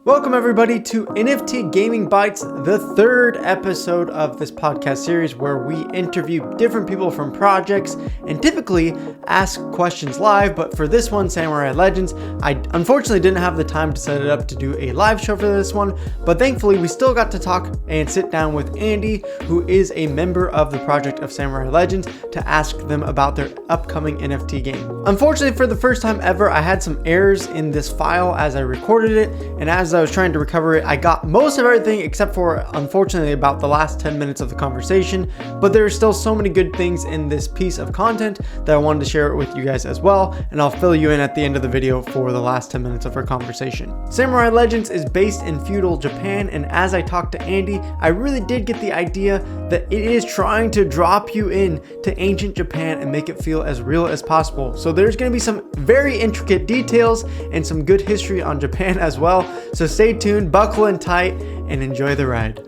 Welcome everybody to NFT Gaming Bites, the third episode of this podcast series where we interview different people from projects and typically ask questions live, but for this one, Samurai Legends, I unfortunately didn't have the time to set it up to do a live show for this one, but thankfully we still got to talk and sit down with Andy, who is a member of the project of Samurai Legends, to ask them about their upcoming NFT game. Unfortunately, for the first time ever, I had some errors in this file as I recorded it, and as I was trying to recover it, I got most of everything except for, unfortunately, about the last 10 minutes of the conversation, but there are still so many good things in this piece of content that I wanted to share it with you guys as well, and I'll fill you in at the end of the video for the last 10 minutes of our conversation. Samurai Legends is based in Feudal, Japan, and as I talked to Andy, I really did get the idea that it is trying to drop you in to ancient Japan and make it feel as real as possible. So there's going to be some very intricate details and some good history on Japan as well. So stay tuned, buckle in tight, and enjoy the ride.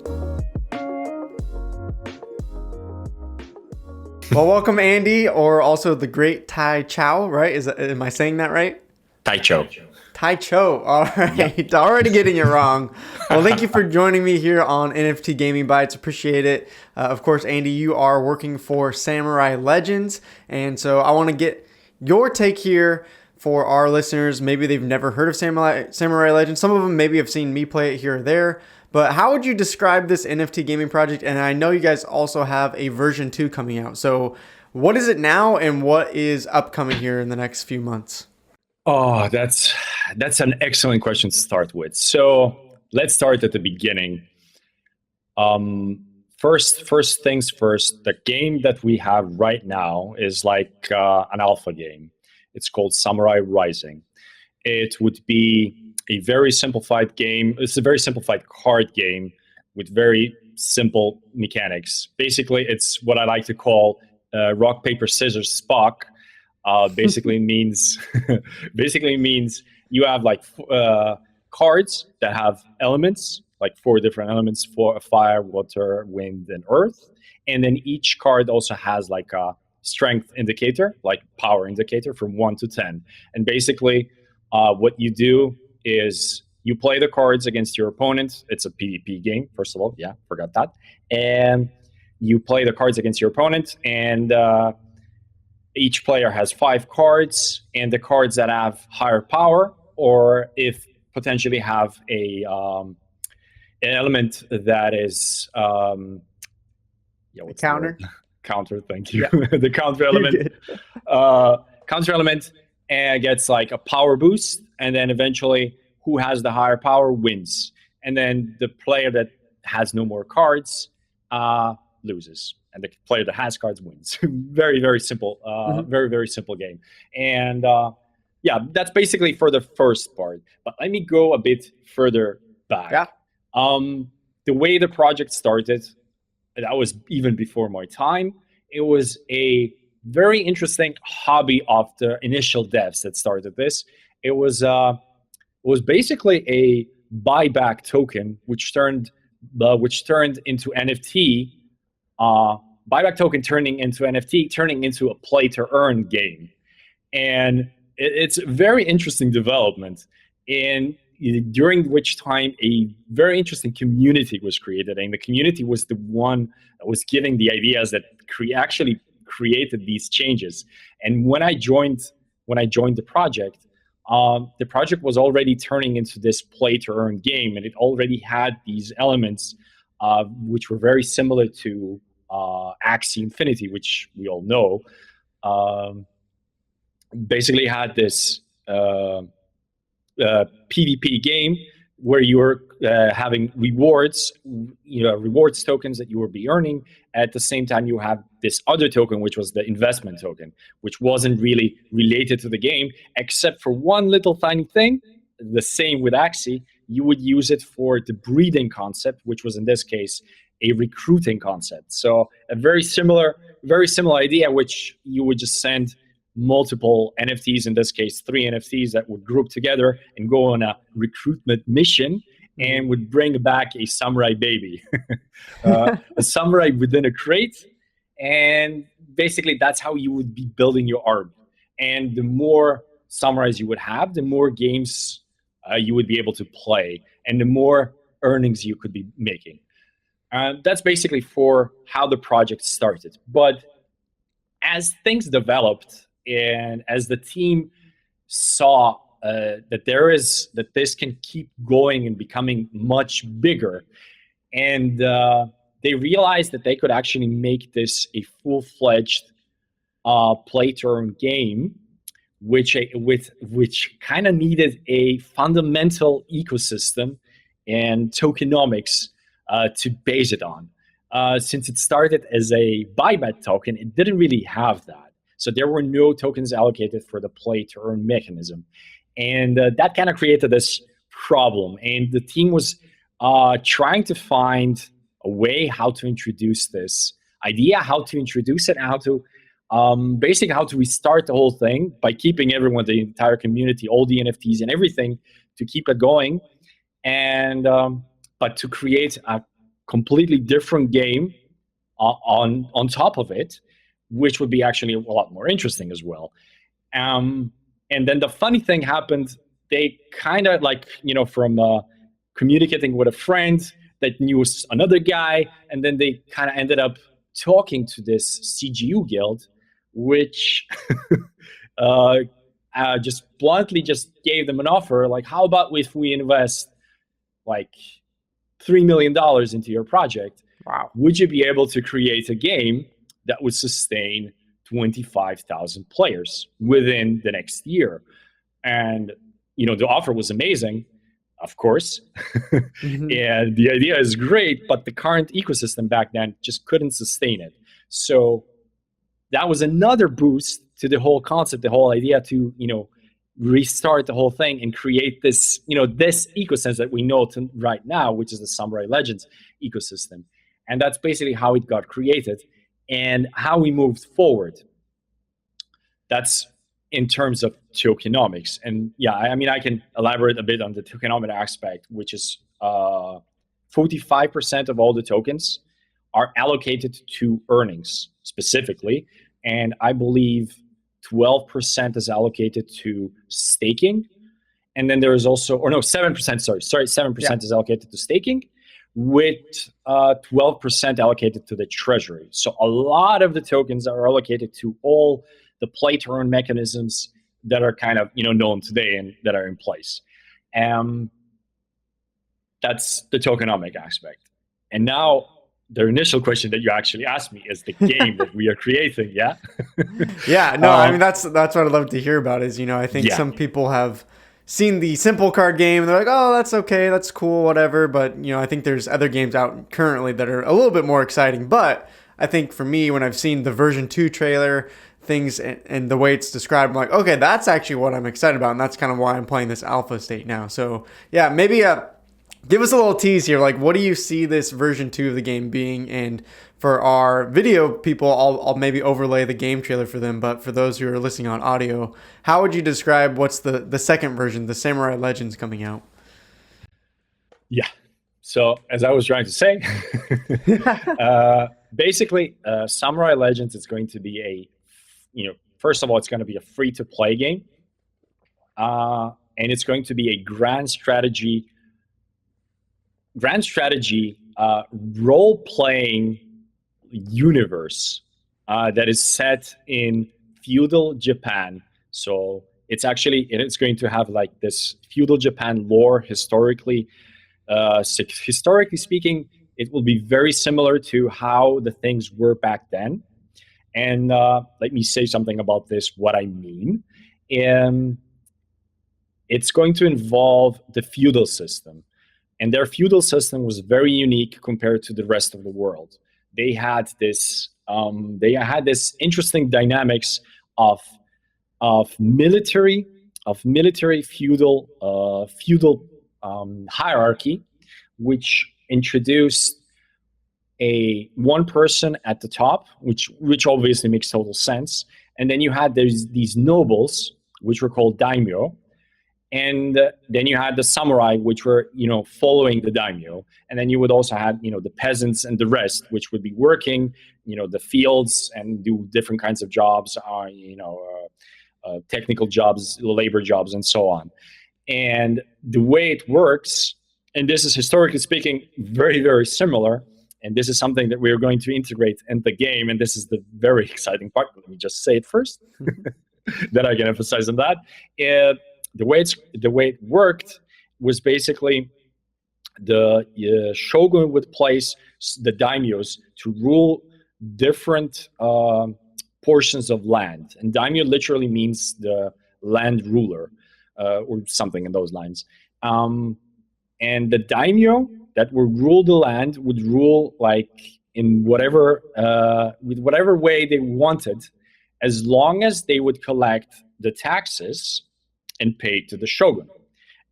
Well, welcome Andy, or also the great Tai Chow, right? Am I saying that right? Tai Cho. Tai Cho, all right. Yep. Already getting it wrong. Well, thank you for joining me here on NFT Gaming Bites. Appreciate it. Of course, Andy, you are working for Samurai Legends, and so I want to get your take here for our listeners. Maybe they've never heard of Samurai Legends. Some of them maybe have seen me play it here or there. But how would you describe this NFT gaming project? And I know you guys also have a version 2 coming out. So what is it now and what is upcoming here in the next few months? Oh, that's an excellent question to start with. So let's start at the beginning. First things first, the game that we have right now is like an alpha game. It's called Samurai Rising. It would be a very simplified game. It's a very simplified card game with very simple mechanics. Basically, it's what I like to call rock, paper, scissors, Spock. Basically means you have like cards that have elements, like 4 different elements: for fire, water, wind, and earth. And then each card also has like a strength indicator, like power indicator, from 1 to 10. And basically, what you do is you play the cards against your opponent. It's a PvP game, first of all. Yeah, forgot that. And you play the cards against your opponent, and each player has 5 cards, and the cards that have higher power, or if potentially have an element that is what's counter. Counter, thank you. Yeah. The counter element gets like a power boost, and then eventually who has the higher power wins, and then the player that has no more cards loses, and the player that has cards wins. Very simple, very simple game. And yeah, that's basically for the first part. But let me go a bit further back. Yeah. The way the project started, that was even before my time. It was a very interesting hobby of the initial devs that started this. It was basically a buyback token, which turned into NFT. Buyback token turning into NFT, turning into a play to earn game, and it's a very interesting development. And during which time a very interesting community was created, and the community was the one that was giving the ideas that actually created these changes. And when I joined the project was already turning into this play to earn game, and it already had these elements which were very similar to Axie Infinity, which we all know. Basically had this PvP game where you were having rewards, rewards tokens that you will be earning. At the same time, you have this other token, which was the investment token, which wasn't really related to the game, except for one little tiny thing. The same with Axie, you would use it for the breeding concept, which was in this case a recruiting concept. So a very similar idea, which you would just send multiple NFTs, in this case 3 NFTs that would group together and go on a recruitment mission and would bring back a samurai baby, a samurai within a crate. And basically that's how you would be building your army. And the more samurais you would have, the more games you would be able to play, and the more earnings you could be making. That's basically for how the project started. But as things developed and as the team saw that this can keep going and becoming much bigger, and they realized that they could actually make this a full-fledged play to earn game, which kind of needed a fundamental ecosystem and tokenomics to base it on. Since it started as a buyback token, it didn't really have that. So there were no tokens allocated for the play to earn mechanism. And that kind of created this problem. And the team was trying to find a way how to introduce this idea, how to introduce it, and how to basically how to restart the whole thing by keeping everyone, the entire community, all the NFTs and everything, to keep it going. And but to create a completely different game on top of it, which would be actually a lot more interesting as well. And then the funny thing happened. They kind of from communicating with a friend that knew another guy, and then they kind of ended up talking to this CGU guild, which just bluntly just gave them an offer, like, how about if we invest like $3 million into your project? Wow. Would you be able to create a game that would sustain 25,000 players within the next year? And the offer was amazing, of course. Mm-hmm. And the idea is great, but the current ecosystem back then just couldn't sustain it. So that was another boost to the whole concept, the whole idea to restart the whole thing and create this this ecosystem that we know right now, which is the Samurai Legends ecosystem. And that's basically how it got created and how we moved forward. That's in terms of tokenomics. And yeah, I mean, I can elaborate a bit on the tokenomic aspect, which is 45% of all the tokens are allocated to earnings specifically. And I believe 12% is allocated to staking. And then there is also, 7%, sorry, 7% is allocated to staking, with 12% allocated to the treasury. So a lot of the tokens are allocated to all the play to earn mechanisms that are kind of known today and that are in place. That's the tokenomic aspect. And now the initial question that you actually asked me is the game that we are creating. Yeah. Yeah. No, I mean, that's what I'd love to hear about is, I think some people have seen the simple card game and they're like, oh, that's okay, that's cool, whatever. But, I think there's other games out currently that are a little bit more exciting. But I think for me, when I've seen the version 2 trailer, things and the way it's described, I'm like, okay, that's actually what I'm excited about. And that's kind of why I'm playing this alpha state now. So yeah, maybe give us a little tease here. Like, what do you see this version 2 of the game being? And for our video people, I'll maybe overlay the game trailer for them. But for those who are listening on audio, how would you describe what's the second version, the Samurai Legends coming out? Yeah. So as I was trying to say, basically, Samurai Legends is going to be first of all, it's going to be a free-to-play game. And it's going to be a grand strategy role-playing universe that is set in feudal Japan. So it's going to have like this feudal Japan lore historically. Historically speaking, it will be very similar to how the things were back then. And let me say something about this, what I mean. It's going to involve the feudal system. And their feudal system was very unique compared to the rest of the world. They had this interesting dynamics of military feudal hierarchy, which introduced one person at the top, which obviously makes total sense. And then you had these nobles, which were called daimyo. And then you had the samurai, which were, following the daimyo. And then you would also have, the peasants and the rest, which would be working, the fields and do different kinds of jobs, technical jobs, labor jobs, and so on. And the way it works, and this is historically speaking very, very similar, and this is something that we are going to integrate in the game, and this is the very exciting part. Let me just say it first, then I can emphasize on that. The way it worked was basically the shogun would place the daimyos to rule different portions of land, and daimyo literally means the land ruler, or something in those lines. And the daimyo that would rule the land would rule like in whatever with whatever way they wanted, as long as they would collect the taxes and pay to the shogun.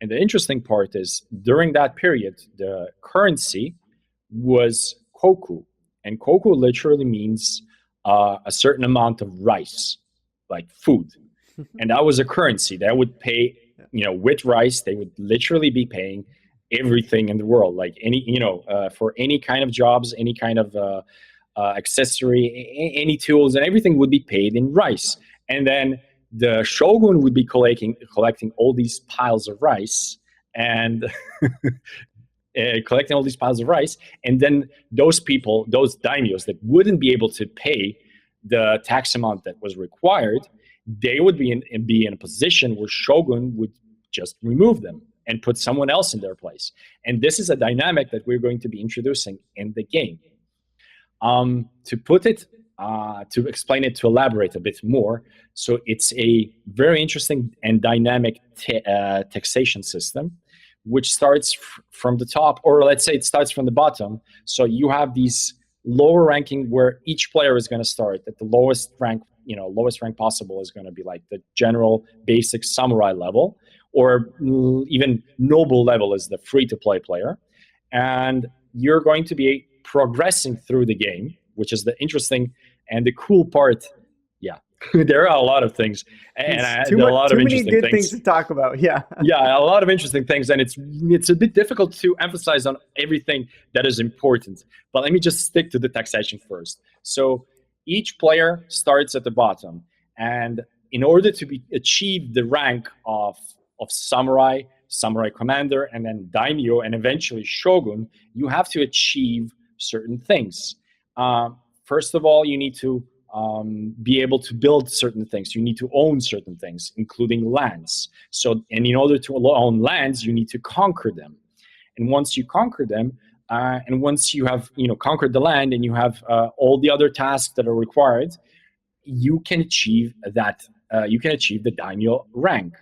And the interesting part is during that period, the currency was koku, and koku literally means a certain amount of rice, like food. And that was a currency that would pay, with rice, they would literally be paying everything in the world, like any, for any kind of jobs, any kind of accessory, any tools, and everything would be paid in rice. And then the shogun would be collecting all these piles of rice and collecting all these piles of rice. And then those people, those daimyos that wouldn't be able to pay the tax amount that was required, they would be in a position where shogun would just remove them and put someone else in their place. And this is a dynamic that we're going to be introducing in the game. To put it, to explain it, to elaborate a bit more, so it's a very interesting and dynamic taxation system, which starts from the top, or let's say it starts from the bottom. So you have these lower ranking where each player is going to start at the lowest rank, lowest rank possible is going to be like the general basic samurai level, or even noble level is the free-to-play player. And you're going to be progressing through the game, which is the interesting and the cool part. Yeah, there are a lot of things, and there are a lot of interesting too many good things to talk about. Yeah, yeah, a lot of interesting things, and it's a bit difficult to emphasize on everything that is important. But let me just stick to the taxation first. So each player starts at the bottom, and in order to achieve the rank of samurai commander, and then daimyo, and eventually shogun, you have to achieve certain things. First of all, you need to be able to build certain things. You need to own certain things, including lands. So, and in order to own lands, you need to conquer them. And once you conquer them, and once you have conquered the land, and you have all the other tasks that are required, you can achieve that. You can achieve the daimyo rank.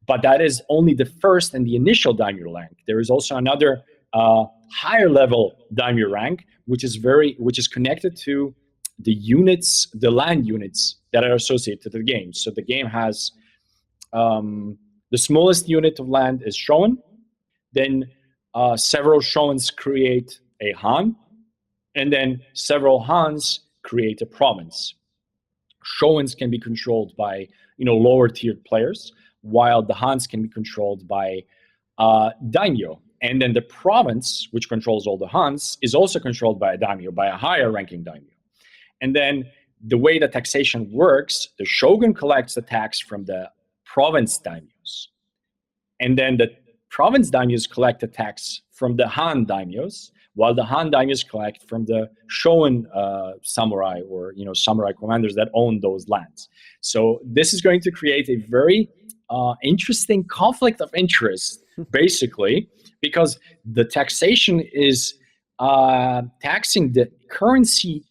But that is only the first and the initial daimyo rank. There is also another higher level daimyo rank, which is connected to the units, the land units that are associated to the game. So the game has the smallest unit of land is shogun. Then several shoguns create a han, and then several hans create a province. Shoguns can be controlled by lower tiered players, while the hans can be controlled by daimyo. And then the province, which controls all the hans, is also controlled by a daimyo, by a higher ranking daimyo. And then the way the taxation works, the shogun collects the tax from the province daimyos. And then the province daimyos collect the tax from the han daimyos, while the han daimyos collect from the shogun samurai, or samurai commanders that own those lands. So this is going to create a very interesting conflict of interest, basically, because the taxation is taxing the currency,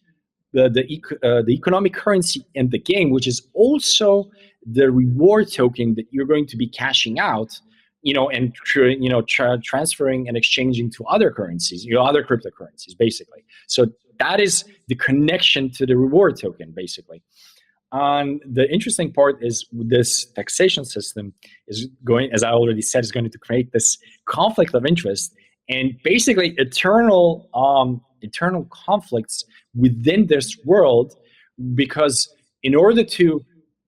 the economic currency in the game, which is also the reward token that you're going to be cashing out, and transferring and exchanging to other currencies, other cryptocurrencies, basically. So that is the connection to the reward token, basically. And the interesting part is this taxation system is going, as I already said, is going to create this conflict of interest and basically eternal conflicts within this world, because in order to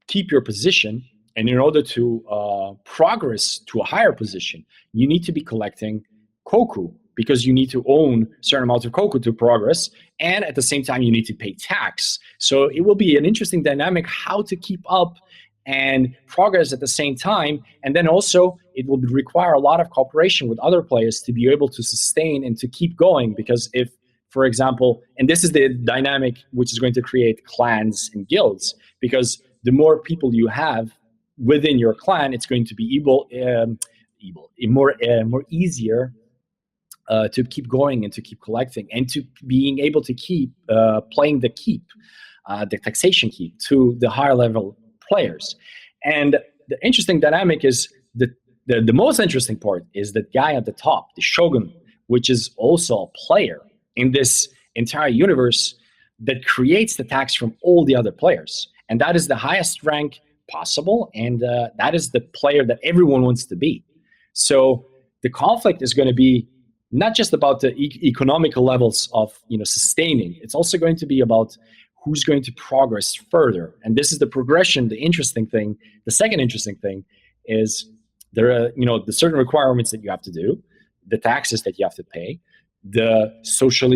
keep your position and in order to progress to a higher position, you need to be collecting koku, because you need to own a certain amount of koku to progress, and at the same time you need to pay tax. So it will be an interesting dynamic how to keep up and progress at the same time. And then also it will require a lot of cooperation with other players to be able to sustain and to keep going. Because if, for example, and this is the dynamic which is going to create clans and guilds, because the more people you have within your clan, it's going to be more easier to keep going and to keep collecting and to being able to keep playing the taxation keep to the higher level players. And the interesting dynamic is the most interesting part is the guy at the top, the shogun, which is also a player in this entire universe that creates the tax from all the other players. And that is the highest rank possible. And that is the player that everyone wants to be. So the conflict is going to be not just about the economical levels of sustaining. It's also going to be about who's going to progress further. And this is the progression. The interesting thing, the second interesting thing, is there are the certain requirements that you have to do, the taxes that you have to pay, the social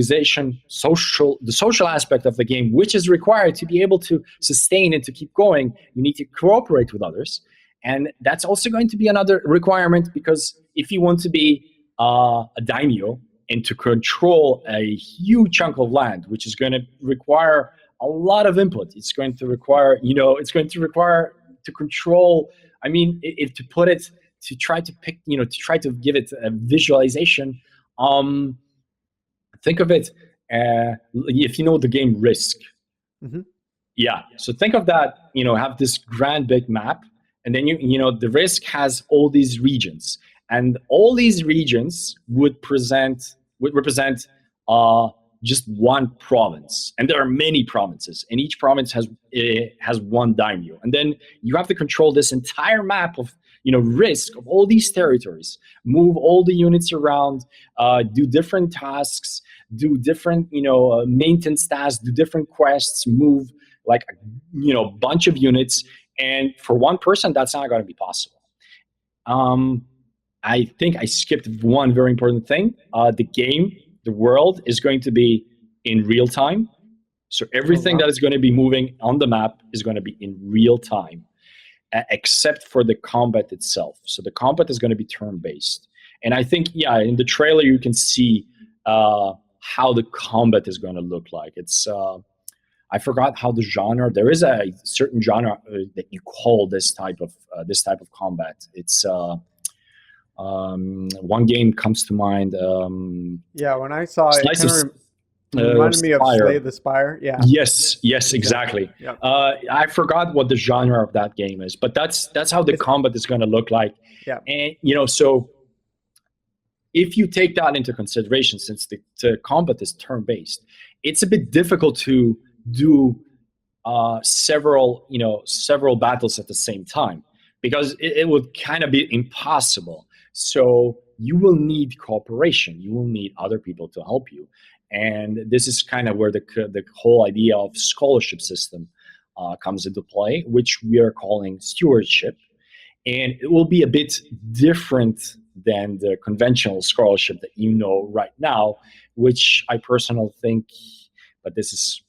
aspect of the game, which is required to be able to sustain and to keep going. You need to cooperate with others, and that's also going to be another requirement, because if you want to be a daimyo and to control a huge chunk of land, which is going to require a lot of input. It's going to require, to control. I mean, if to put it, to try to pick, to try to give it a visualization. Think of it, if you know the game Risk. Mm-hmm. Yeah. So think of that. Have this grand big map, and then the Risk has all these regions, and all these regions would represent just one province, and there are many provinces, and each province has one daimyo, and then you have to control this entire map of Risk of all these territories, move all the units around, do different tasks, do different maintenance tasks, do different quests, move like bunch of units, and for one person that's not going to be possible. I think I skipped one very important thing. The world is going to be in real time. So everything that is going to be moving on the map is going to be in real time, except for the combat itself. So the combat is going to be turn-based. And I think, in the trailer you can see how the combat is going to look like. It's I forgot how the genre. There is a certain genre that you call this type of combat. It's one game comes to mind. When I saw it, it kind of reminded me of Slay the Spire. Yeah. Yes, exactly. Yep. I forgot what the genre of that game is, but that's how the combat is going to look like. Yeah. And so if you take that into consideration, since the combat is turn-based, it's a bit difficult to do several battles at the same time, because it would kind of be impossible. So you will need cooperation. You will need other people to help you. And this is kind of where the whole idea of scholarship system comes into play, which we are calling stewardship. And it will be a bit different than the conventional scholarship that right now, which I personally think, but this is,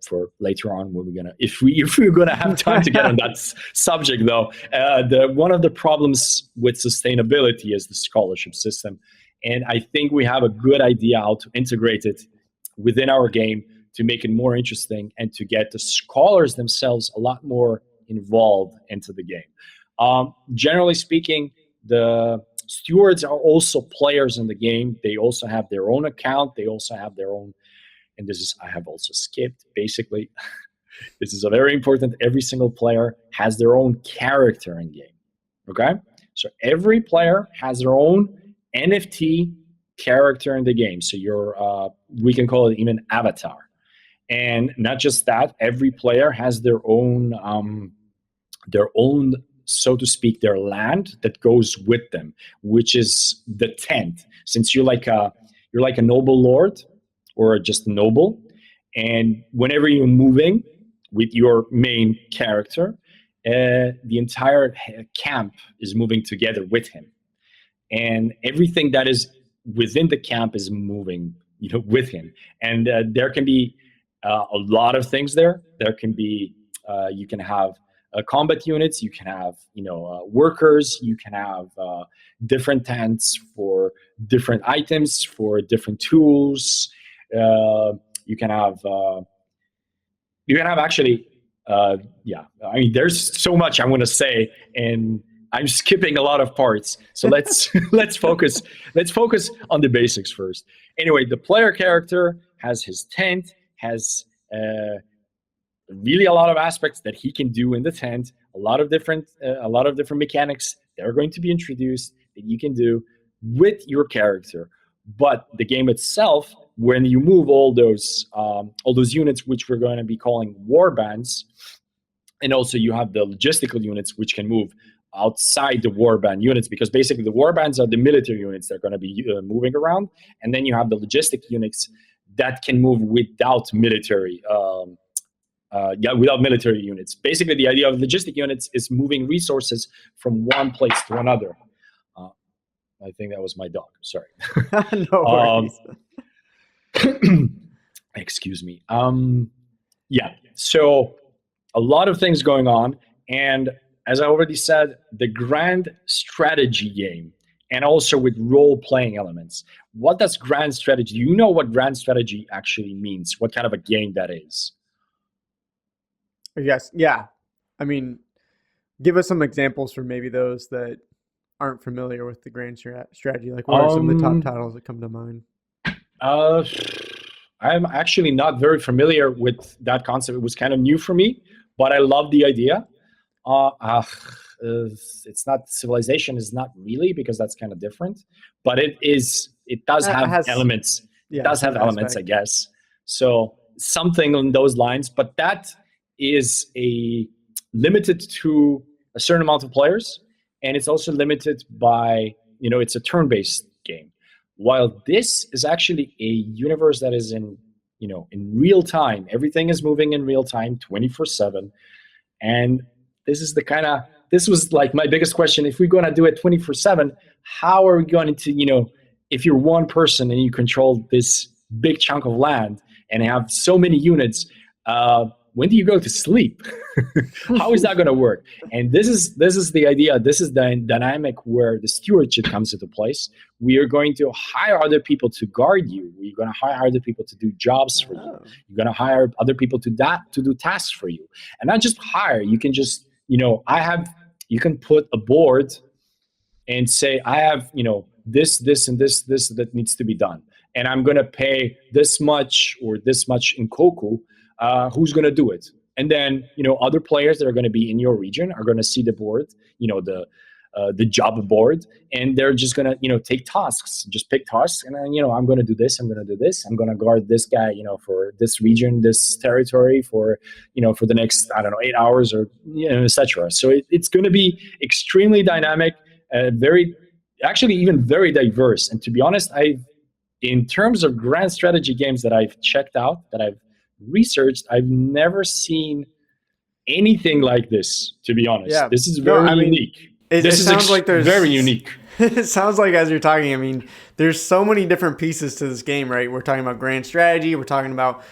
for later on, when if we're gonna have time to get on that subject, though, one of the problems with sustainability is the scholarship system, and I think we have a good idea how to integrate it within our game to make it more interesting and to get the scholars themselves a lot more involved into the game. Generally speaking, the stewards are also players in the game. They also have their own account. They also have their own. And I have also skipped, basically. This is a very important. Every single player has their own character in game. Okay? So every player has their own NFT character in the game. So we can call it even avatar. And not just that, every player has their own, so to speak, their land that goes with them, which is the tent. Since you're like a noble lord, or just noble, and whenever you're moving with your main character, the entire camp is moving together with him, and everything that is within the camp is moving, with him. And there can be a lot of things there. There can be you can have combat units, you can have workers, you can have different tents for different items, for different tools. You can have actually yeah, I mean, there's so much I want to say, and I'm skipping a lot of parts. So let's let's focus on the basics first. Anyway, the player character has his tent, has really a lot of aspects that he can do in the tent, a lot of different mechanics that are going to be introduced that you can do with your character. But the game itself, when you move all those units, which we're going to be calling war bands, and also you have the logistical units which can move outside the warband units, because basically the warbands are the military units that are going to be moving around, and then you have the logistic units that can move without military without military units. Basically, the idea of logistic units is moving resources from one place to another. I think that was my dog. Sorry. No worries. Excuse me. Yeah. So a lot of things going on, and as I already said, the grand strategy game, and also with role-playing elements. What does grand strategy? Do you know what grand strategy actually means? What kind of a game that is? Yes. Yeah. I mean, give us some examples for maybe those that aren't familiar with the grand strategy. Like, what are some of the top titles that come to mind? I'm actually not very familiar with that concept. It was kind of new for me, but I love the idea. It's not Civilization is not really, because that's kind of different, but it does have elements. Yeah, it does have elements, I guess. So something on those lines, but that is limited to a certain amount of players, and it's also limited by, it's a turn-based game. While this is actually a universe that is in real time. Everything is moving in real time, 24/7. And this was like my biggest question. If we're going to do it 24/7, how are we going to, if you're one person and you control this big chunk of land and have so many units, when do you go to sleep? How is that going to work? And this is the idea. This is the dynamic where the stewardship comes into place. We are going to hire other people to guard you. We're going to hire other people to do jobs for you. You're going to hire other people to do tasks for you. And not just hire. You can just, you can put a board and say, I have, this, and this that needs to be done. And I'm going to pay this much or this much in Koku. Who's going to do it? And then, other players that are going to be in your region are going to see the board, the job board, and they're just going to, take tasks, just pick tasks. And then, I'm going to do this, I'm going to do this. I'm going to guard this guy, for this region, this territory for, for the next, 8 hours or, et cetera. So it's going to be extremely dynamic, even very diverse. And to be honest, in terms of grand strategy games that I've checked out, that I've researched, I've never seen anything like this, to be honest. Yeah. This is very unique. This sounds like there's very unique. It sounds like, as you're talking, there's so many different pieces to this game, right? We're talking about grand strategy. We're talking about,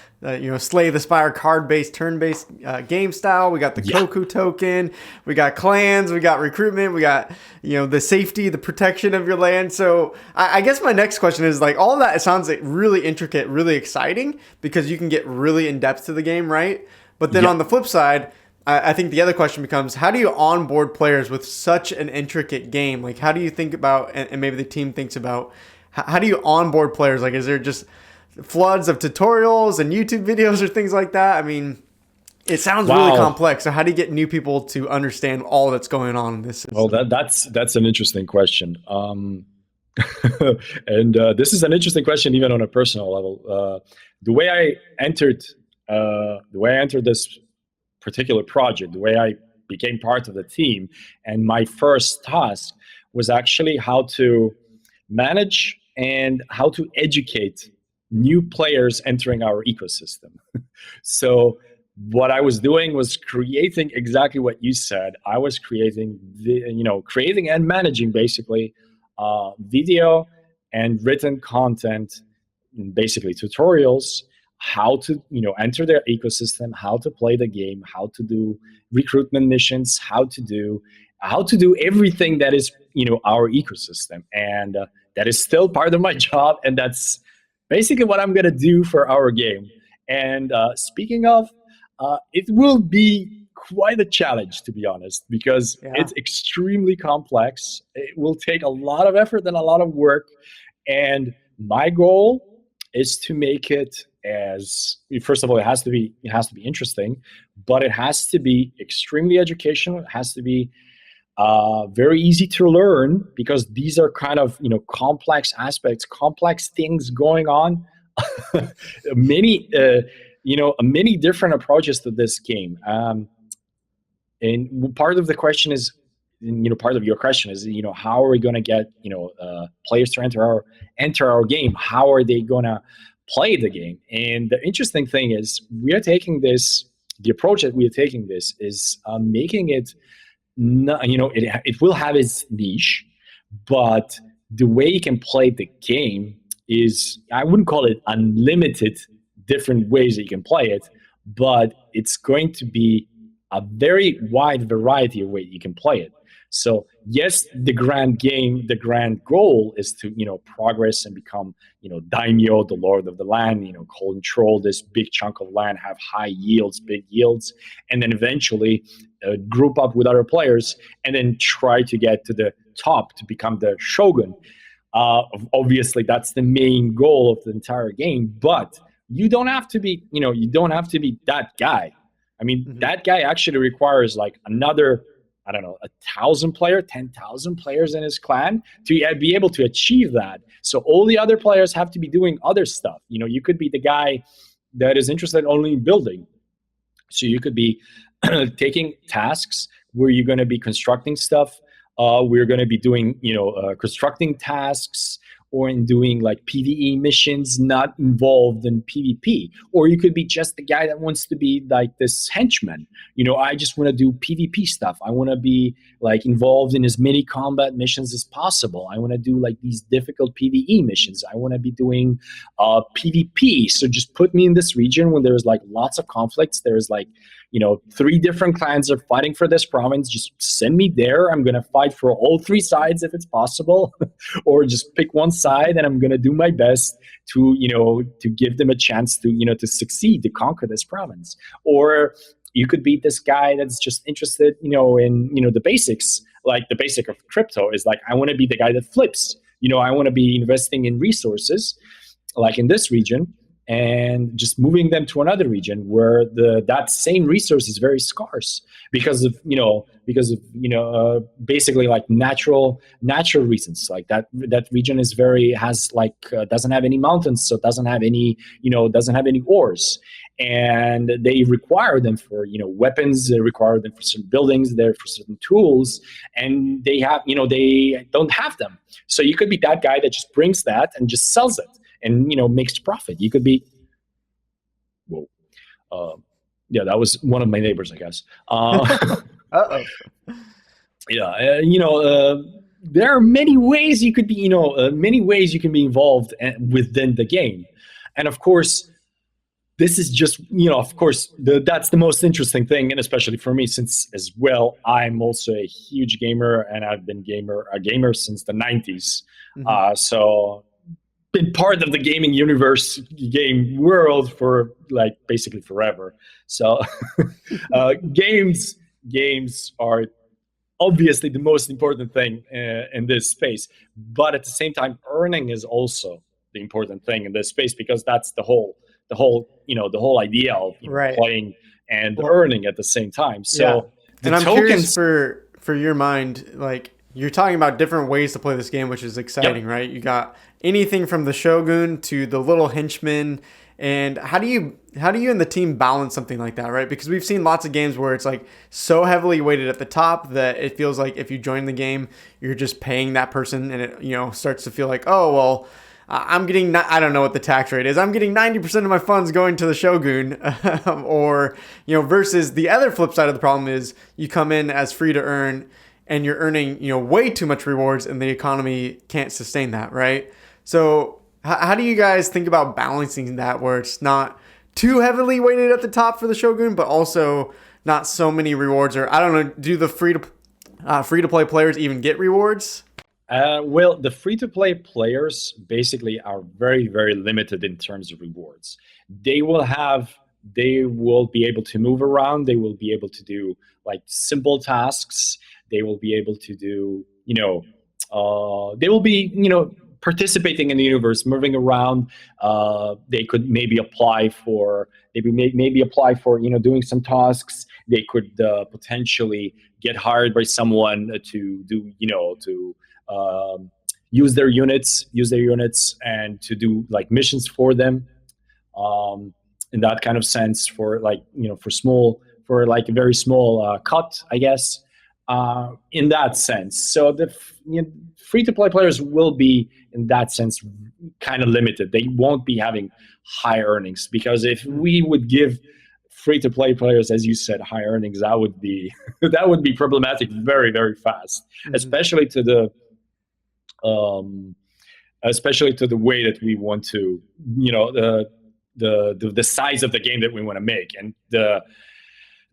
Slay the Spire card-based, turn-based game style. We got the Koku token. We got clans. We got recruitment. We got, the safety, the protection of your land. So I guess my next question is, like, all of that, it sounds like really intricate, really exciting, because you can get really in-depth to the game, right? But then on the flip side, I think the other question becomes, how do you onboard players with such an intricate game? Like, how do you think about, and maybe the team thinks about, how do you onboard players? Like, is there just floods of tutorials and YouTube videos or things like that? It sounds really complex. So how do you get new people to understand all that's going on in this system? Well, that's an interesting question. And this is an interesting question even on a personal level. The way I entered this particular project, the way I became part of the team, and my first task was actually how to manage and how to educate new players entering our ecosystem. So what I was doing was creating exactly what you said. I was creating creating and managing basically video and written content, basically tutorials, how to enter their ecosystem, how to play the game, how to do recruitment missions, how to do everything that is our ecosystem. And that is still part of my job, and that's basically what I'm going to do for our game. And speaking of, it will be quite a challenge, to be honest, because Yeah. it's extremely complex. It will take a lot of effort and a lot of work. And my goal is to make it as, first of all, it has to be interesting, but it has to be extremely educational. It has to be very easy to learn, because these are kind of complex aspects, complex things going on. many many different approaches to this game. And part of the question is, part of your question is, how are we going to get players to enter our game? How are they going to play the game? And the interesting thing is, the approach that we are taking this is making it, it will have its niche, but the way you can play the game is, I wouldn't call it unlimited different ways that you can play it, but it's going to be a very wide variety of ways you can play it. So yes, the grand goal is to progress and become daimyo, the lord of the land, control this big chunk of land, have high yields, big yields, and then eventually group up with other players and then try to get to the top to become the shogun. Obviously, that's the main goal of the entire game, but you don't have to be that guy. I mean, Mhm. that guy actually requires like another, I don't know, 10,000 players in his clan to be able to achieve that. So all the other players have to be doing other stuff. You could be the guy that is interested only in building. So you could be taking tasks where you're going to be constructing stuff. We're going to be doing, constructing tasks, or in doing like PvE missions not involved in PvP. Or you could be just the guy that wants to be like this henchman. I just want to do PvP stuff. I want to be like involved in as many combat missions as possible. I want to do like these difficult PvE missions. I want to be doing PvP. So just put me in this region when there's like lots of conflicts. There's like 3 different clans are fighting for this province. Just send me there. I'm going to fight for all 3 sides if it's possible, or just pick one side, and I'm going to do my best to, to give them a chance to, to succeed, to conquer this province. Or you could be this guy that's just interested, in, the basics. Like the basic of crypto is like, I want to be the guy that flips. I want to be investing in resources, like in this region, and just moving them to another region where that same resource is very scarce because of basically like natural reasons. Like that region is doesn't have any mountains, so doesn't have any ores, and they require them for weapons, they require them for certain buildings, they're for certain tools, and they don't have them. So you could be that guy that just brings that and just sells it and makes profit. You could be, whoa, yeah, that was one of my neighbors, I guess. Uh-oh. Yeah, there are many ways you could be, many ways you can be involved within the game, and of course, this is just, of course, that's the most interesting thing, and especially for me, since as well, I'm also a huge gamer, and I've been a gamer since the 90s. Mhm. So been part of the gaming universe, game world for like basically forever. So games are obviously the most important thing in this space, but at the same time, earning is also the important thing in this space, because that's the whole idea of Right. playing and Well, earning at the same time. yeah. So the And I'm curious tokens, for your mind, like you're talking about different ways to play this game, which is exciting, yep. right? You got anything from the Shogun to the little henchman. And how do you and the team balance something like that, right? Because we've seen lots of games where it's like so heavily weighted at the top that it feels like if you join the game, you're just paying that person, and it starts to feel like, oh well, I'm getting, I don't know what the tax rate is, I'm getting 90% of my funds going to the Shogun, or versus the other flip side of the problem is you come in as free to earn and you're earning way too much rewards, and the economy can't sustain that, right? So how do you guys think about balancing that, where it's not too heavily weighted at the top for the Shogun, but also not so many rewards. Or I don't know, do the free to play players even get rewards? Well, the free-to-play players basically are very, very limited in terms of rewards. They will be able to move around. They will be able to do like simple tasks. They will be able to do, they will be, participating in the universe, moving around. They could maybe apply for, doing some tasks. They could potentially get hired by someone to do, to use their units and to do like missions for them, in that kind of sense, for like, for like a very small cut, I guess, in that sense. So the free to play players will be in that sense kind of limited. They won't be having high earnings, because if we would give free to play players, as you said, high earnings, that would be that would be problematic very, very fast, especially to the way that we want to, the size of the game that we want to make, and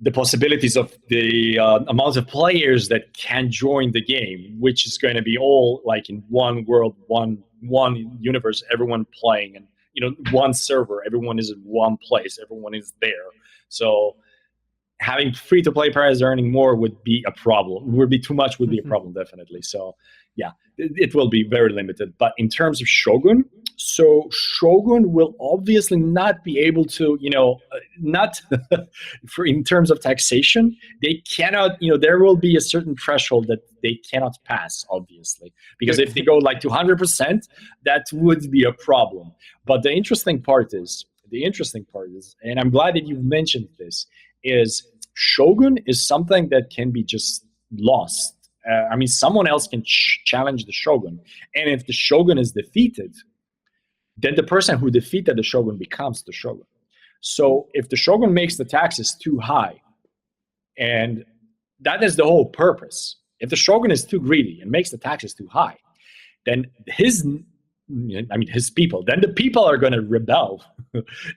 the possibilities of the amount of players that can join the game, which is going to be all like in one world, one universe, everyone playing, and one server, everyone is in one place, everyone is there. So having free to play players earning more would be a problem. Would be too much. Would be a problem, definitely. So yeah, it will be very limited. But in terms of Shogun, so Shogun will obviously not be able to, not for in terms of taxation, they cannot, there will be a certain threshold that they cannot pass, obviously, because if they go like to 100%, that would be a problem. But the interesting part is, and I'm glad that you mentioned this, is Shogun is something that can be just lost. Someone else can challenge the Shogun, and if the Shogun is defeated, then the person who defeated the Shogun becomes the Shogun. So if the Shogun makes the taxes too high, and that is the whole purpose, if the Shogun is too greedy and makes the taxes too high, then his people, then the people are going to rebel.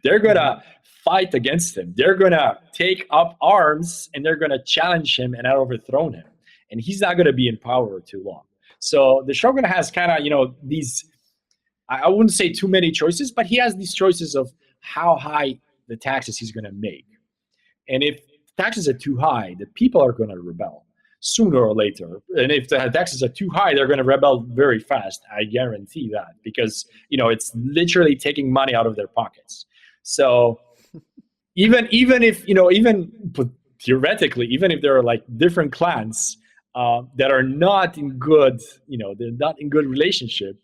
They're going to fight against him. They're going to take up arms, and they're going to challenge him and overthrow him. And he's not going to be in power too long. So the Shogun has kind of, these, I wouldn't say too many choices, but he has these choices of how high the taxes he's going to make. And if taxes are too high, the people are going to rebel sooner or later. And if the taxes are too high, they're going to rebel very fast. I guarantee that, because, it's literally taking money out of their pockets. So even if, even theoretically, even if there are like different clans that are not in good, they're not in good relationship,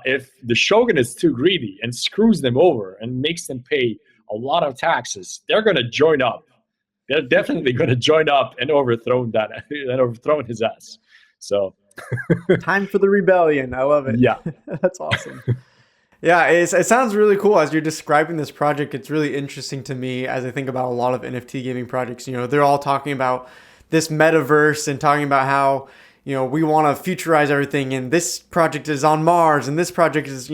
if the Shogun is too greedy and screws them over and makes them pay a lot of taxes, they're going to join up. They're definitely going to join up and overthrow his ass. So time for the rebellion. I love it. Yeah. That's awesome. Yeah, it sounds really cool as you're describing this project. It's really interesting to me as I think about a lot of NFT gaming projects. They're all talking about this metaverse and talking about how, we want to futurize everything, and this project is on Mars, and this project is,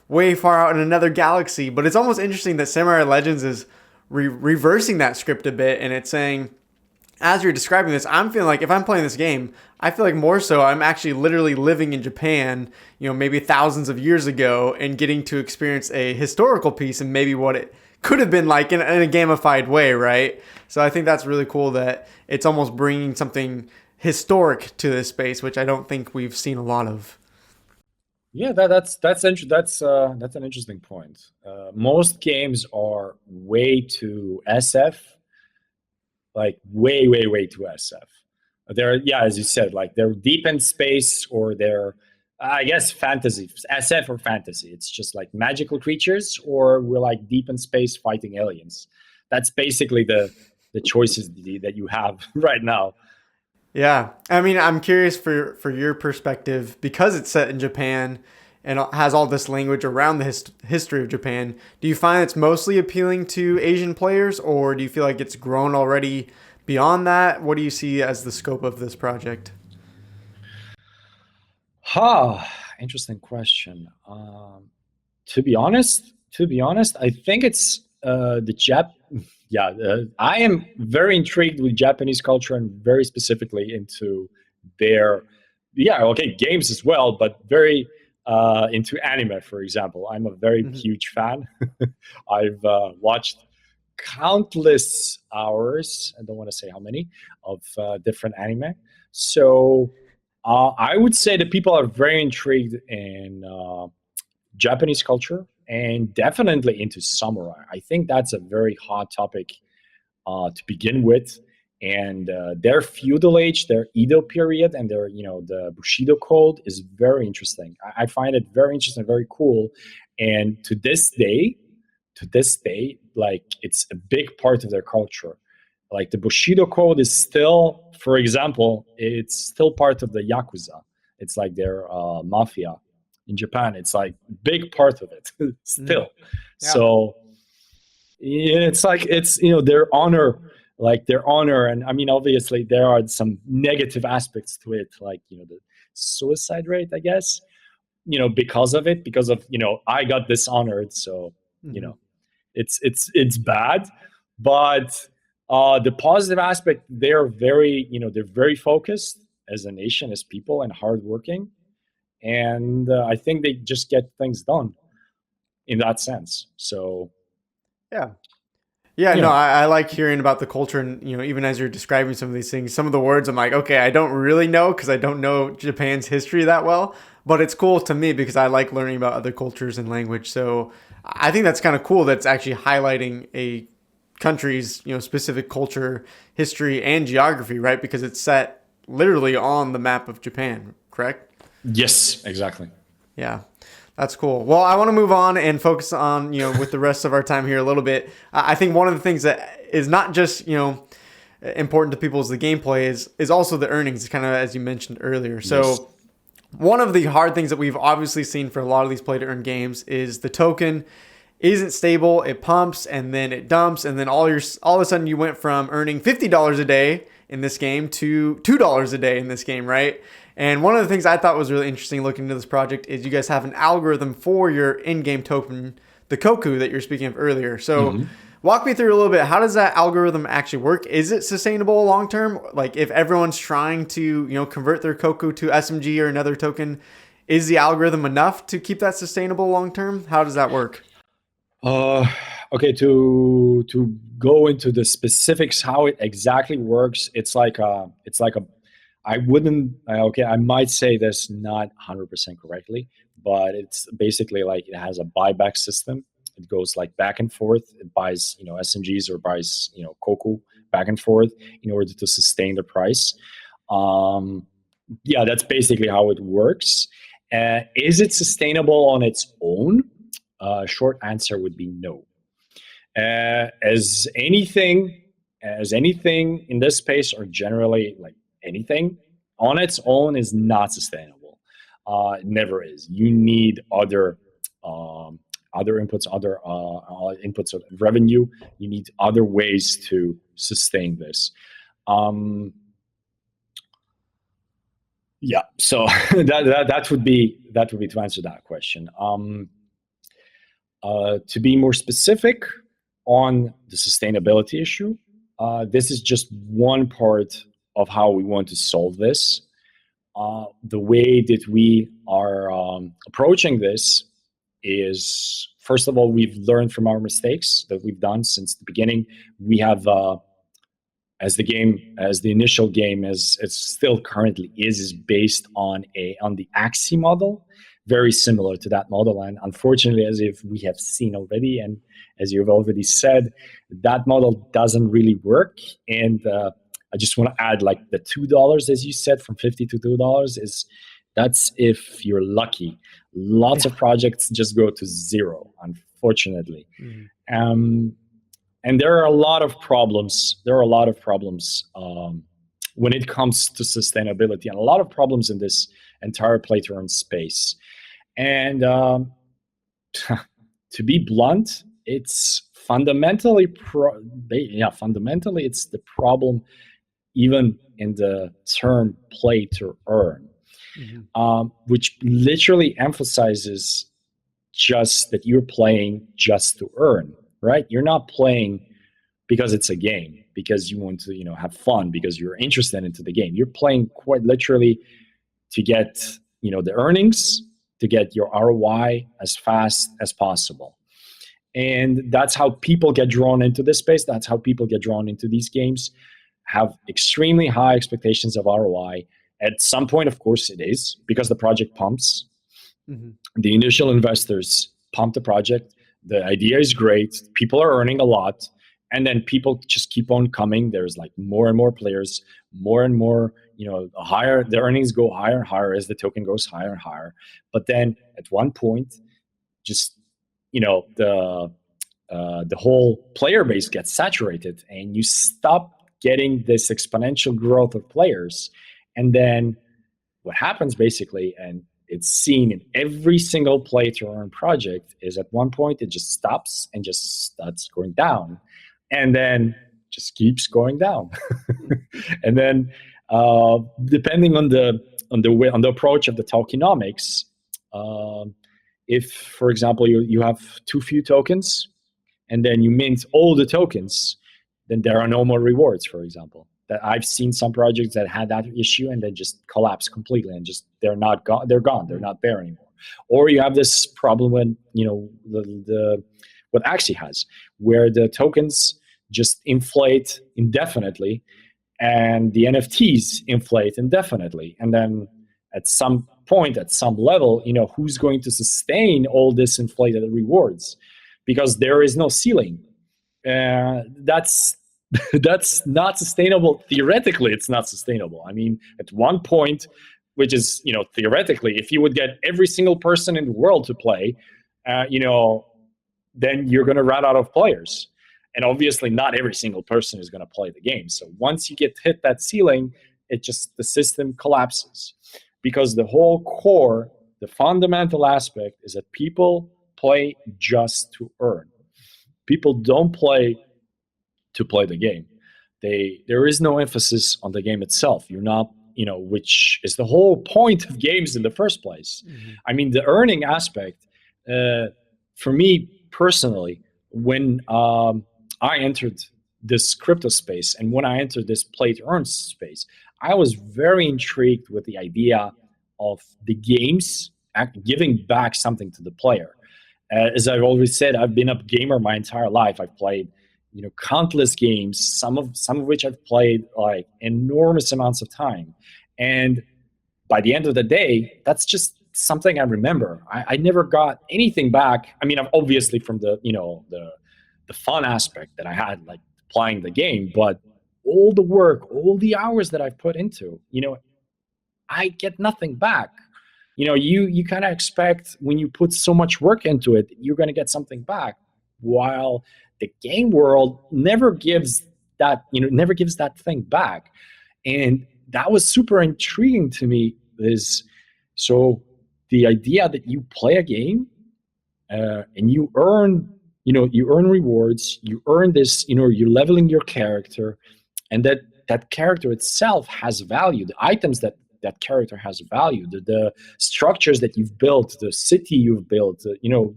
way far out in another galaxy. But it's almost interesting that Samurai Legends is reversing that script a bit, and it's saying, as you're describing this, I'm feeling like if I'm playing this game, I feel like more so I'm actually literally living in Japan, maybe thousands of years ago, and getting to experience a historical piece and maybe what it could have been like in a gamified way, right? So I think that's really cool that it's almost bringing something historic to this space, which I don't think we've seen a lot of. Yeah, that's an interesting point. Most games are way too SF, like way too SF. They're, as you said, like they're deep in space, or they're, I guess, fantasy, SF or fantasy. It's just like magical creatures, or we're like deep in space fighting aliens. That's basically the choices that you have right now. Yeah. I'm curious for your perspective, because it's set in Japan and has all this language around the history of Japan. Do you find it's mostly appealing to Asian players, or do you feel like it's grown already beyond that? What do you see as the scope of this project? Interesting question. To be honest, I think it's the Jap, yeah, I am very intrigued with Japanese culture and very specifically into their, yeah, okay, games as well, but very into anime, for example. I'm a very Hmm. huge fan. I've watched countless hours, I don't want to say how many, of different anime. So I would say that people are very intrigued in Japanese culture and definitely into samurai. I think that's a very hot topic to begin with. And their feudal age, their Edo period, and their the Bushido code is very interesting. I find it very interesting, very cool. And to this day, like it's a big part of their culture. Like the Bushido code is still, for example, it's still part of the Yakuza. It's like their mafia in Japan. It's like big part of it Hmm. still. Yeah. So yeah, it's like it's their honor, like their honor, and I mean obviously there are some negative aspects to it, like the suicide rate, I guess, because of it, because of I got dishonored, so you Hmm. know it's bad, but the positive aspect, they're very focused as a nation, as people, and hardworking, and I think they just get things done in that sense. So Yeah. Yeah, you no, know, I like hearing about the culture, and even as you're describing some of these things, some of the words I'm like, okay, I don't really know because I don't know Japan's history that well, but it's cool to me because I like learning about other cultures and language. So I think that's kind of cool. That's actually highlighting a country's specific culture, history, and geography, right? Because it's set literally on the map of Japan, correct? yes, exactly. Yeah, that's cool. Well, I want to move on and focus on, with the rest of our time here a little bit. I think one of the things that is not just, important to people is the gameplay is also the earnings, kind of as you mentioned earlier. Yes. So one of the hard things that we've obviously seen for a lot of these play to earn games is the token isn't stable. It pumps and then it dumps, and then all of a sudden you went from earning $50 a day in this game to $2 a day in this game, right? And one of the things I thought was really interesting looking into this project is you guys have an algorithm for your in-game token, the Koku that you're speaking of earlier. So Hmm. walk me through a little bit. How does that algorithm actually work? Is it sustainable long term? Like if everyone's trying to, convert their Koku to SMG or another token, is the algorithm enough to keep that sustainable long term? How does that work? Uh, okay, to go into the specifics how it exactly works, it's like a I wouldn't okay, I might say this not 100% correctly, but it's basically like it has a buyback system. It goes like back and forth. It buys, SMGs or buys, Koku back and forth in order to sustain the price. Um, yeah, that's basically how it works. Is it sustainable on its own? Short answer would be no. As anything in this space, or generally like anything on its own, is not sustainable. It never is. You need um, other inputs of revenue. You need other ways to sustain this. Um, yeah, so that would be to answer that question. To be more specific on the sustainability issue, this is just one part of how we want to solve this. The way that we are approaching this is, first of all, we've learned from our mistakes that we've done since the beginning. We have as the initial game, as it still currently is based on the Axie model, very similar to that model. And unfortunately, as if we have seen already, and as you've already said, that model doesn't really work. And I just want to add, like the $2, as you said, from 50 to $2 is, that's if you're lucky. Lots Yeah. of projects just go to zero, unfortunately. Mhm. Um, and there are a lot of problems. There are a lot of problems when it comes to sustainability, and a lot of problems in this entire play to earn space. And to be blunt, it's fundamentally it's the problem even in the term play to earn, Mhm. which literally emphasizes just that you're playing just to earn. right? You're not playing because it's a game, because you want to, have fun, because you're interested into the game. You're playing quite literally to get, the earnings, to get your ROI as fast as possible. And that's how people get drawn into this space. That's how people get drawn into these games, have extremely high expectations of ROI. At some point, of course, it is, because the project pumps. Mm-hmm. The initial investors pump the project. The idea is great. People are earning a lot. And then people just keep on coming. There's like more and more players, more and more, higher, the earnings go higher and higher as the token goes higher and higher. But then at one point, just, the whole player base gets saturated, and you stop getting this exponential growth of players. And then what happens basically, and it's seen in every single play to earn project, is at one point it just stops and just starts going down, and then just keeps going down. And then depending on the approach of the tokenomics, if, for example, you have too few tokens, and then you mint all the tokens, then there are no more rewards, for example. That I've seen some projects that had that issue and then just collapse completely, and just they're not gone. They're gone. They're not there anymore. Or you have this problem when the what Axie has, where the tokens just inflate indefinitely, and the NFTs inflate indefinitely, and then at some point, at some level, who's going to sustain all this inflated rewards? Because there is no ceiling. That's not sustainable. Theoretically, it's not sustainable. I mean, at one point, which is, theoretically, if you would get every single person in the world to play, then you're going to run out of players. And obviously, not every single person is going to play the game. So once you hit that ceiling, the system collapses, because the whole core, the fundamental aspect, is that people play just to earn. People don't play to play the game. There is no emphasis on the game itself. You're not, which is the whole point of games in the first place. Mm-hmm. I mean, the earning aspect, for me personally, when I entered this crypto space, and when I entered this play to earn space, I was very intrigued with the idea of the games giving back something to the player. As I've always said, I've been a gamer my entire life. I've played, countless games, some of which I've played like enormous amounts of time. And by the end of the day, that's just something I remember. I never got anything back. I mean, obviously from the fun aspect that I had, like playing the game, but all the work, all the hours that I've put into, I get nothing back. You kind of expect, when you put so much work into it, you're going to get something back, while the game world never gives that thing back. And that was super intriguing to me. So the idea that you play a game and you earn rewards, you earn this, you're leveling your character, and that character itself has value. The items that character has value, the structures that you've built, the city you've built,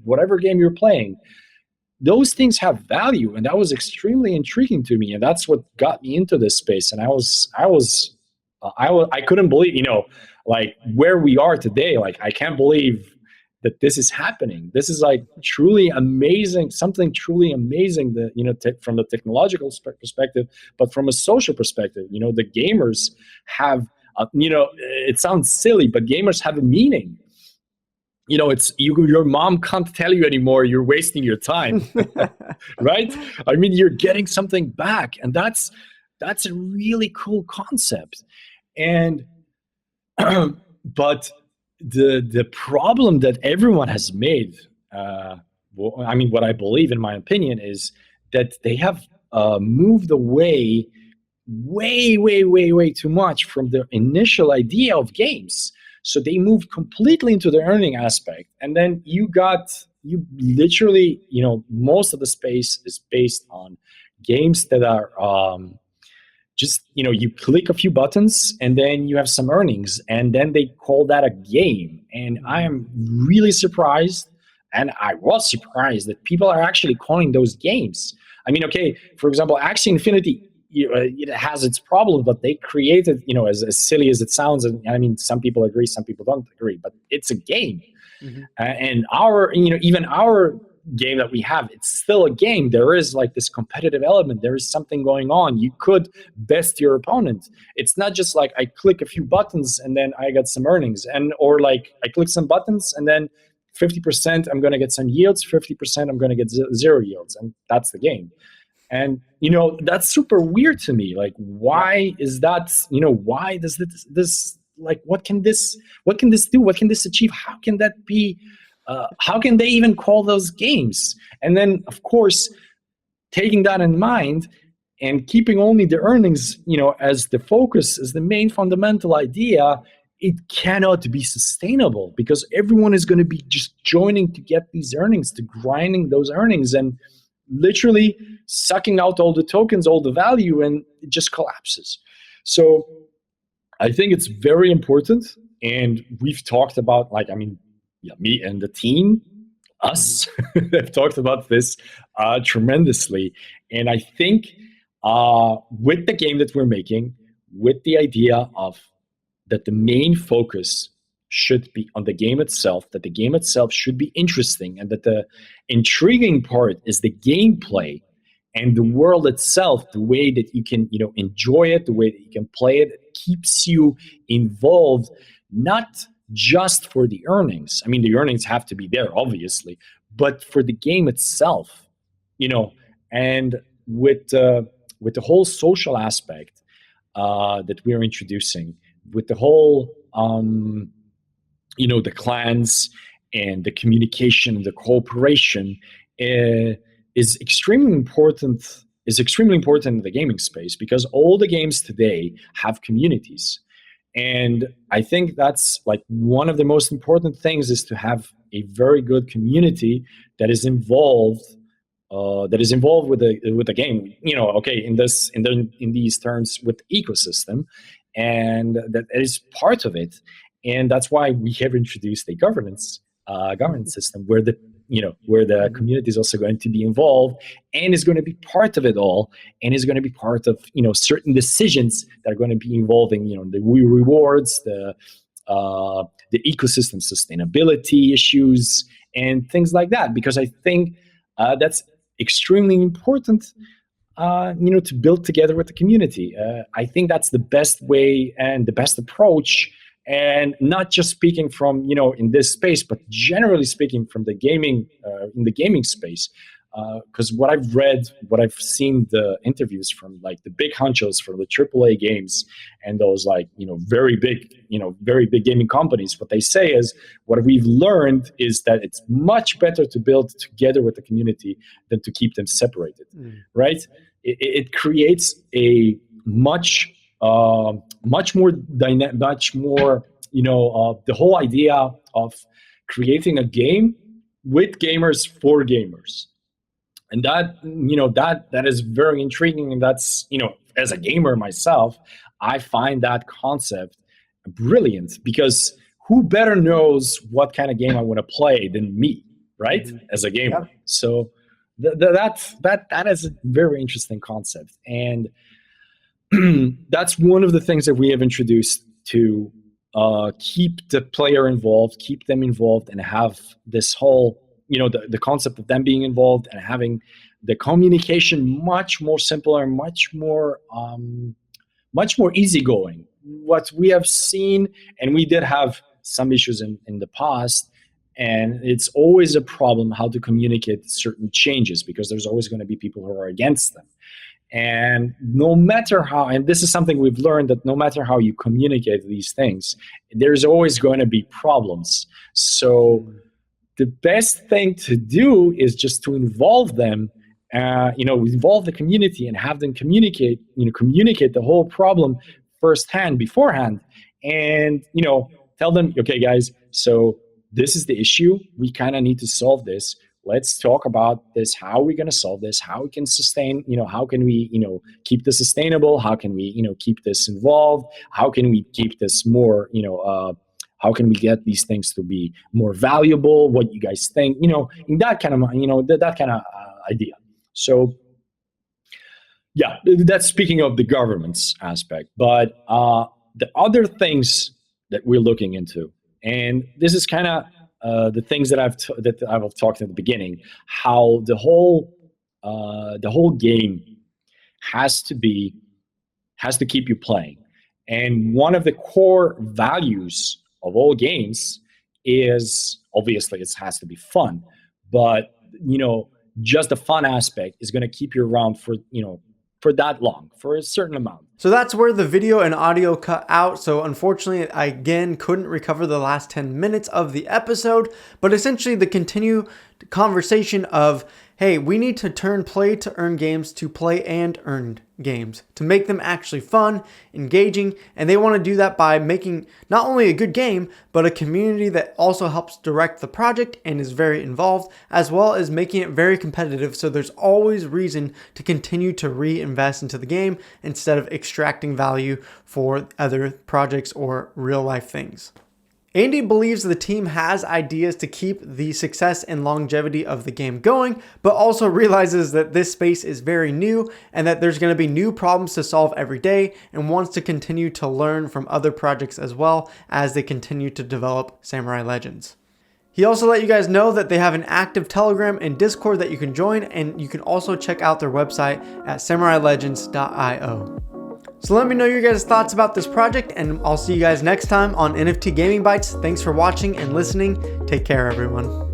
whatever game you're playing, those things have value. And that was extremely intriguing to me, and that's what got me into this space. And I couldn't believe, like where we are today. Like, I can't believe that this is happening. This is like truly amazing, something truly amazing that, from the technological perspective, but from a social perspective, the gamers have, it sounds silly, but gamers have a meaning. It's your mom can't tell you anymore, you're wasting your time, right? I mean, you're getting something back, and that's a really cool concept. And but the problem that everyone has made, what I believe, in my opinion, is that they have moved away way too much from the initial idea of games. So they moved completely into the earning aspect, and then you literally, most of the space is based on games that are just, you click a few buttons and then you have some earnings, and then they call that a game. And I am really surprised And I was surprised that people are actually calling those games. I mean, okay, for example, Axie Infinity, it has its problems, but they created, as silly as it sounds, and I mean, some people agree, some people don't agree, but it's a game. Mhm. And our, even our game that we have, it's still a game. There is like this competitive element. There is something going on. You could best your opponent. It's not just like I click a few buttons and then I got some earnings, or like I click some buttons and then 50% I'm going to get some yields, 50% I'm going to get zero yields, and that's the game. And that's super weird to me. Like, why is that? Why does this like, what can this do? What can this achieve? How can that be? How can they even call those games? And then, of course, taking that in mind and keeping only the earnings, as the focus, as the main fundamental idea, it cannot be sustainable, because everyone is going to be just joining to get these earnings, to grinding those earnings, and literally sucking out all the tokens, all the value, and it just collapses. So I think it's very important, and we've talked about, like, I mean, me and the team, us, have talked about this tremendously. And I think with the game that we're making, with the idea of that the main focus should be on the game itself, that the game itself should be interesting, and that the intriguing part is the gameplay and the world itself, the way that you can enjoy it, the way that you can play it, keeps you involved, not just for the earnings. I mean, the earnings have to be there, obviously, but for the game itself, and with the whole social aspect that we're introducing, with the whole the clans and the communication and the cooperation, is extremely important in the gaming space, because all the games today have communities. And I think that's like one of the most important things, is to have a very good community that is involved with the game. Okay, in these terms, with the ecosystem, and that is part of it. And that's why we have introduced a governance system, where the community is also going to be involved and is going to be part of it all, and is going to be part of certain decisions that are going to be involving the rewards, the ecosystem sustainability issues, and things like that. Because I think that's extremely important, to build together with the community. I think that's the best way and the best approach. And not just speaking from in this space, but generally speaking from the gaming in the gaming space, because what I've read, what I've seen, the interviews from like the big honchos from the AAA games and those very big gaming companies, what they say is, what we've learned is that it's much better to build together with the community than to keep them separated, right? It creates a much more dynamic, much more, the whole idea of creating a game with gamers for gamers. And that is very intriguing. And that's, as a gamer myself, I find that concept brilliant, because who better knows what kind of game I want to play than me, right? As a gamer. Yeah. So that is a very interesting concept. And that's one of the things that we have introduced to keep the player involved, keep them involved, and have this whole, the concept of them being involved and having the communication much more simpler, much more easygoing. What we have seen, and we did have some issues in the past, and it's always a problem how to communicate certain changes, because there's always going to be people who are against them. And no matter how, and this is something we've learned, that no matter how you communicate these things, there's always going to be problems. So the best thing to do is just to involve them, involve the community and have them communicate the whole problem firsthand, beforehand, and, tell them, okay, guys, so this is the issue. We kind of need to solve this. Let's talk about this. How are we going to solve this? How we can sustain, how can we, keep this sustainable? How can we, keep this involved? How can we keep this more, How can we get these things to be more valuable? What you guys think? In that kind of that kind of idea. So yeah, that's speaking of the government's aspect. But the other things that we're looking into, and this is kind of the things that I've talked at the beginning, how the whole game has to keep you playing. And one of the core values of all games is, obviously, it has to be fun, but just the fun aspect is going to keep you around for that long, for a certain amount. So that's where the video and audio cut out. So unfortunately, I again couldn't recover the last 10 minutes of the episode, but essentially the continued conversation of, hey, we need to turn play to earn games to play and earn games to make them actually fun, engaging, and they want to do that by making not only a good game, but a community that also helps direct the project and is very involved, as well as making it very competitive, so there's always reason to continue to reinvest into the game instead of extracting value for other projects or real life things. Andy believes the team has ideas to keep the success and longevity of the game going, but also realizes that this space is very new and that there's going to be new problems to solve every day, and wants to continue to learn from other projects as well as they continue to develop Samurai Legends. He also let you guys know that they have an active Telegram and Discord that you can join, and you can also check out their website at samurailegends.io. So let me know your guys' thoughts about this project, and I'll see you guys next time on NFT Gaming Bites. Thanks for watching and listening. Take care, everyone.